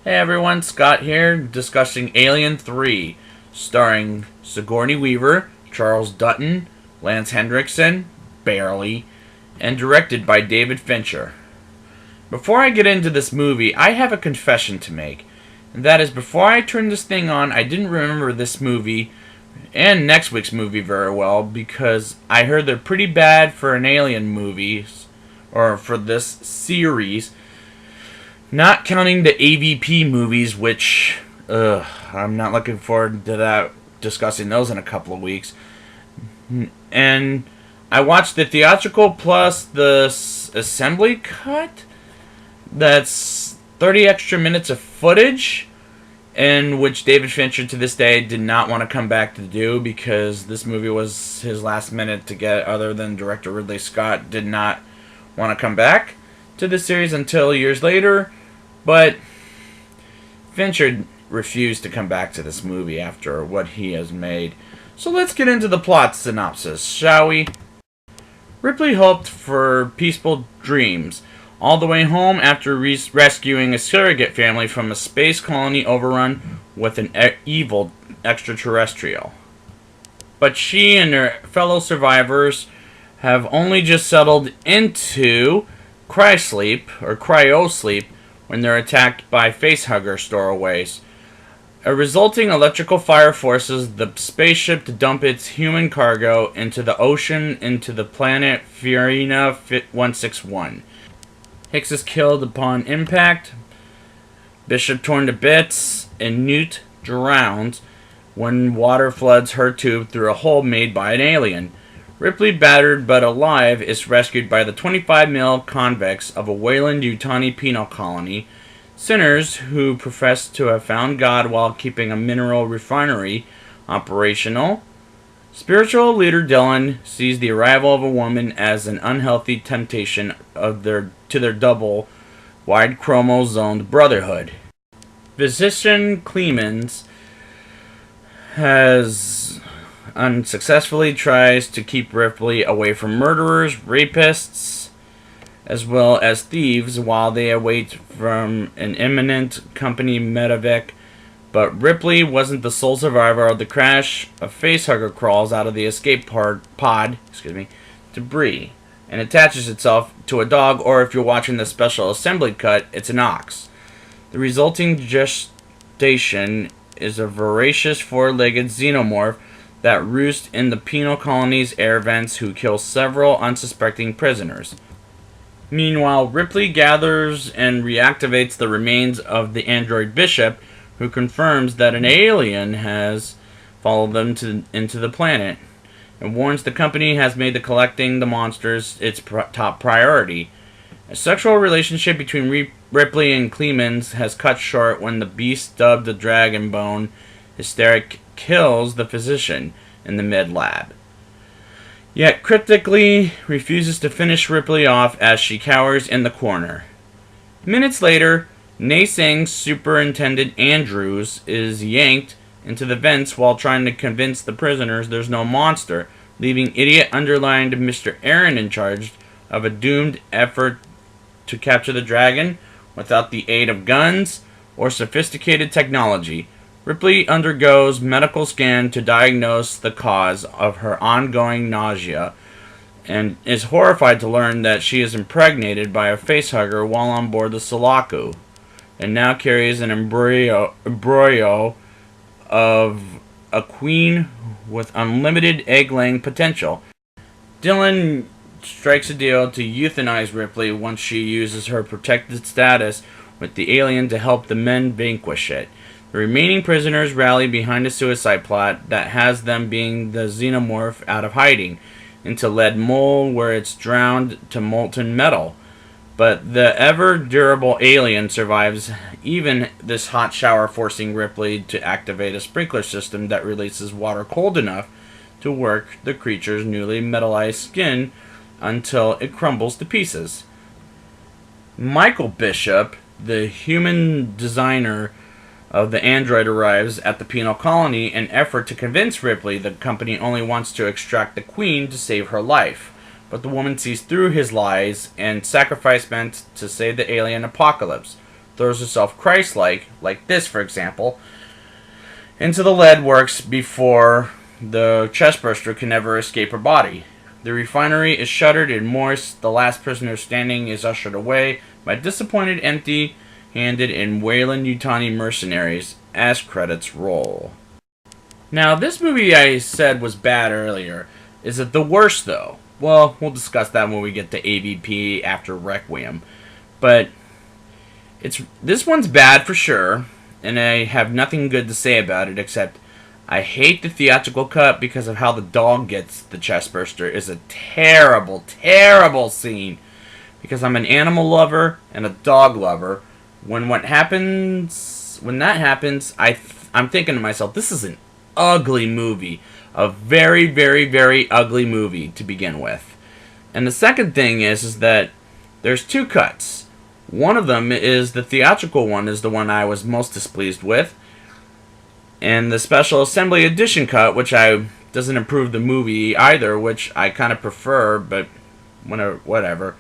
Hey everyone, Scott here, discussing Alien 3, starring Sigourney Weaver, Charles Dutton, Lance Henriksen, barely, and directed by David Fincher. Before I get into this movie, I have a confession to make. And that is, before I turned this thing on, I didn't remember this movie and next week's movie very well because I heard they're pretty bad for an Alien movie, or for this series. Not counting the AVP movies, which I'm not looking forward to that, discussing those in a couple of weeks. And I watched the theatrical plus the assembly cut. That's 30 extra minutes of footage, in which David Fincher to this day did not want to come back to do because this movie was his last minute to get, other than director Ridley Scott did not want to come back to the series until years later. But Fincher refused to come back to this movie after what he has made. So let's get into the plot synopsis, shall we? Ripley hoped for peaceful dreams all the way home after rescuing a surrogate family from a space colony overrun with an evil extraterrestrial. But she and her fellow survivors have only just settled into cryosleep, when they're attacked by facehugger stowaways. A resulting electrical fire forces the spaceship to dump its human cargo into the ocean into the planet Fiorina 161. Hicks is killed upon impact, Bishop torn to bits, and Newt drowns when water floods her tube through a hole made by an alien. Ripley, battered but alive, is rescued by the 25-mil convicts of a Wayland-Yutani penal colony, sinners who profess to have found God while keeping a mineral refinery operational. Spiritual leader Dylan sees the arrival of a woman as an unhealthy temptation to their double-wide chromosomed brotherhood. Physician Clemens has unsuccessfully tries to keep Ripley away from murderers, rapists, as well as thieves while they await from an imminent company medevac. But Ripley wasn't the sole survivor of the crash. A facehugger crawls out of the escape pod debris and attaches itself to a dog, or if you're watching the special assembly cut, it's an ox. The resulting gestation is a voracious four-legged xenomorph that roosts in the penal colony's air vents, who kills several unsuspecting prisoners. Meanwhile, Ripley gathers and reactivates the remains of the android Bishop, who confirms that an alien has followed them into the planet, and warns the company has made collecting the monsters its top priority. A sexual relationship between Ripley and Clemens has cut short when the beast, dubbed the Dragon Bone, hysteric kills the physician in the med-lab, yet cryptically refuses to finish Ripley off as she cowers in the corner. Minutes later, naysaying Superintendent Andrews is yanked into the vents while trying to convince the prisoners there's no monster, leaving idiot underlined Mr. Aaron in charge of a doomed effort to capture the dragon without the aid of guns or sophisticated technology. Ripley undergoes medical scan to diagnose the cause of her ongoing nausea, and is horrified to learn that she is impregnated by a facehugger while on board the Sulaco, and now carries an embryo of a queen with unlimited egg-laying potential. Dylan strikes a deal to euthanize Ripley once she uses her protected status with the alien to help the men vanquish it. The remaining prisoners rally behind a suicide plot that has them being the xenomorph out of hiding into lead mole, where it's drowned to molten metal. But the ever-durable alien survives even this hot shower, forcing Ripley to activate a sprinkler system that releases water cold enough to work the creature's newly metallized skin until it crumbles to pieces. Michael Bishop, the human designer of the android, arrives at the penal colony in an effort to convince Ripley the company only wants to extract the queen to save her life. But the woman sees through his lies and sacrifice meant to save the alien apocalypse. throws herself Christ-like, like this for example, into the lead works before the chestburster can ever escape her body. The refinery is shuttered and Morse, the last prisoner standing, is ushered away by disappointed, empty-handed, and Weyland-Yutani mercenaries as credits roll. Now, this movie I said was bad earlier. Is it the worst, though? Well, we'll discuss that when we get to AVP after Requiem. But this one's bad for sure, and I have nothing good to say about it except I hate the theatrical cut because of how the dog gets the chestburster. Is a terrible, terrible scene. Because I'm an animal lover and a dog lover. When that happens, I'm thinking to myself, this is an ugly movie. A very, very, very ugly movie to begin with. And the second thing is that there's two cuts. One of them is the theatrical one, is the one I was most displeased with. And the special assembly edition cut, which doesn't improve the movie either, which I kind of prefer, but whatever.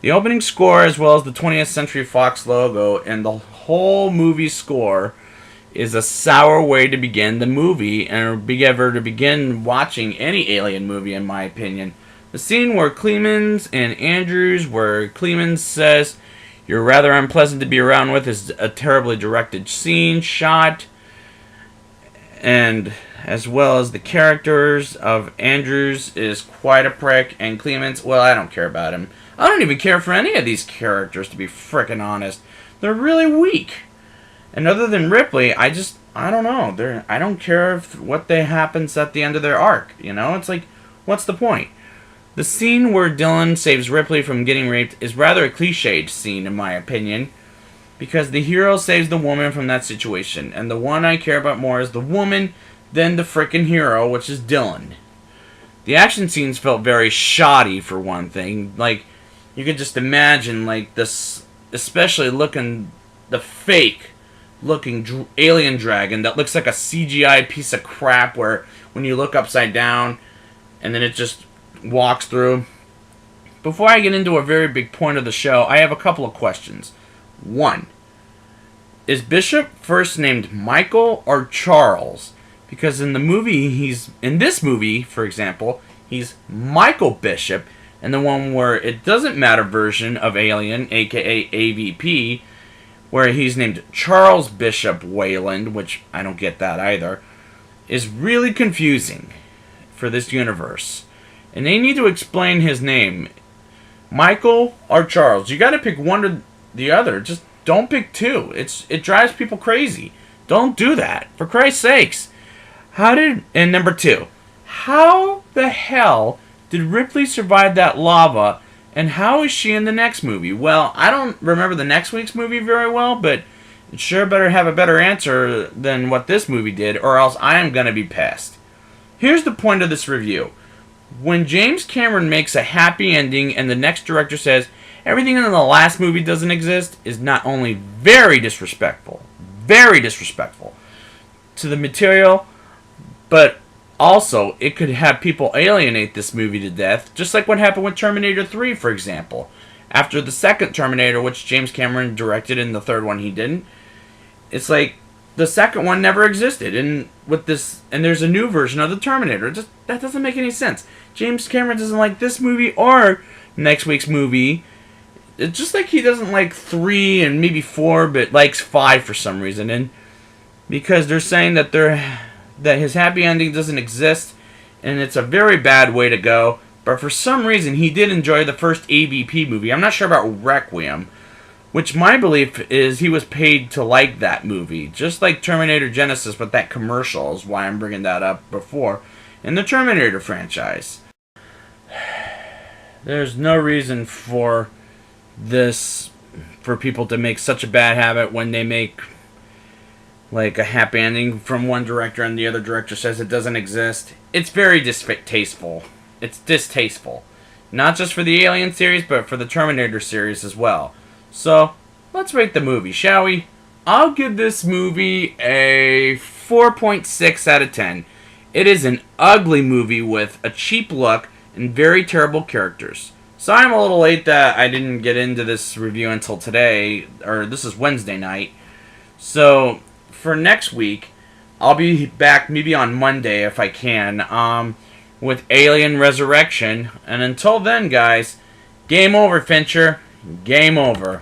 The opening score, as well as the 20th Century Fox logo, and the whole movie score is a sour way to begin the movie, and ever to begin watching any Alien movie, in my opinion. The scene where Clemens and Andrews, where Clemens says, "You're rather unpleasant to be around with," is a terribly directed scene, shot, and as well as the characters of Andrews is quite a prick, and Clemens, well, I don't care about him. I don't even care for any of these characters, to be frickin' honest. They're really weak. And other than Ripley, I don't know. I don't care what happens at the end of their arc. You know, it's like, what's the point? The scene where Dylan saves Ripley from getting raped is rather a cliched scene, in my opinion, because the hero saves the woman from that situation, and the one I care about more is the woman than the frickin' hero, which is Dylan. The action scenes felt very shoddy, for one thing. Like, you could just imagine, like, this, especially the fake-looking alien dragon that looks like a CGI piece of crap where when you look upside down and then it just walks through. Before I get into a very big point of the show, I have a couple of questions. One, is Bishop first named Michael or Charles? Because in this movie, for example, he's Michael Bishop, and the one where it doesn't matter version of Alien, aka AVP, where he's named Charles Bishop Weyland, which I don't get that either, is really confusing for this universe. And they need to explain his name. Michael or Charles. You gotta pick one or the other. Just don't pick two. It drives people crazy. Don't do that. For Christ's sakes. And number two, how the hell did Ripley survive that lava, and how is she in the next movie? Well, I don't remember the next week's movie very well, but it sure better have a better answer than what this movie did, or else I am gonna be pissed. Here's the point of this review. When James Cameron makes a happy ending and the next director says everything in the last movie doesn't exist, is not only very disrespectful to the material, but also it could have people alienate this movie to death, just like what happened with Terminator 3, for example. After the second Terminator, which James Cameron directed and the third one he didn't, it's like the second one never existed, and there's a new version of the Terminator. That doesn't make any sense. James Cameron doesn't like this movie or next week's movie. It's just like he doesn't like 3 and maybe 4, but likes 5 for some reason. And because they're saying that his happy ending doesn't exist, and it's a very bad way to go. But for some reason, he did enjoy the first AVP movie. I'm not sure about Requiem, which my belief is he was paid to like that movie. Just like Terminator Genisys, but that commercial is why I'm bringing that up before. In the Terminator franchise. There's no reason for people to make such a bad habit when they make like a happy ending from one director and the other director says it doesn't exist. It's very distasteful. It's distasteful. Not just for the Alien series, but for the Terminator series as well. So, let's rate the movie, shall we? I'll give this movie a 4.6 out of 10. It is an ugly movie with a cheap look and very terrible characters. So I'm a little late that I didn't get into this review until today, or this is Wednesday night. So for next week, I'll be back maybe on Monday if I can, with Alien Resurrection. And until then, guys, game over, Fincher. Game over.